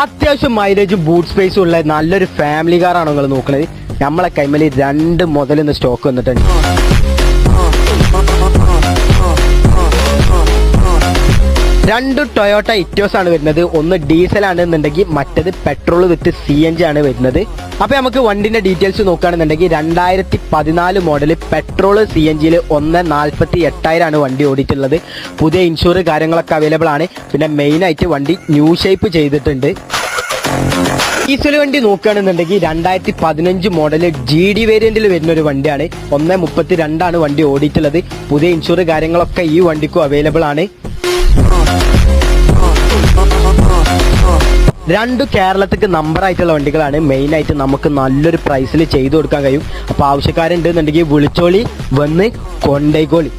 അത്യാവശ്യം മൈലേജും ബൂട്ട് സ്പേസും ഉള്ള നല്ലൊരു ഫാമിലി കാറാണ് നിങ്ങൾ നോക്കുന്നത്. നമ്മളെ കൈമേൽ 2 മുതൽ സ്റ്റോക്ക് വന്നിട്ടുണ്ട്. രണ്ട് ടൊയോട്ട ഇറ്റോസ് ആണ് വരുന്നത്. ഒന്ന് ഡീസൽ ആണെന്നുണ്ടെങ്കിൽ മറ്റത് പെട്രോൾ വിത്ത് CNG ആണ് വരുന്നത്. അപ്പൊ നമുക്ക് വണ്ടിന്റെ ഡീറ്റെയിൽസ് നോക്കുകയാണെന്നുണ്ടെങ്കിൽ 2014 മോഡൽ പെട്രോൾ CNGയിൽ 1,48,000 ആണ് വണ്ടി ഓടിയിട്ടുള്ളത്. പുതിയ ഇൻഷുർ കാര്യങ്ങളൊക്കെ അവൈലബിൾ ആണ്. പിന്നെ മെയിൻ ആയിട്ട് വണ്ടി ന്യൂ ഷേപ്പ് ചെയ്തിട്ടുണ്ട്. ഡീസൽ വണ്ടി നോക്കുകയാണെന്നുണ്ടെങ്കിൽ 2015 മോഡൽ GD വേരിയന്റിൽ വരുന്ന ഒരു വണ്ടിയാണ്. 1,32 ആണ് വണ്ടി ഓടിയിട്ടുള്ളത്. പുതിയ ഇൻഷുർ കാര്യങ്ങളൊക്കെ ഈ വണ്ടിക്കും അവൈലബിൾ ആണ്. രണ്ട് കേരളത്തിക്ക് നമ്പർ ആയിട്ടുള്ള വണ്ടികളാണ്. മെയിൻ ആയിട്ട് നമുക്ക് നല്ലൊരു പ്രൈസിൽ ചെയ്തു കൊടുക്കാൻ കഴിയും. അപ്പൊ ആവശ്യക്കാരുണ്ടെന്നുണ്ടെങ്കിൽ വിളിച്ചോളി, വന്ന് കൊണ്ടേക്കോളി.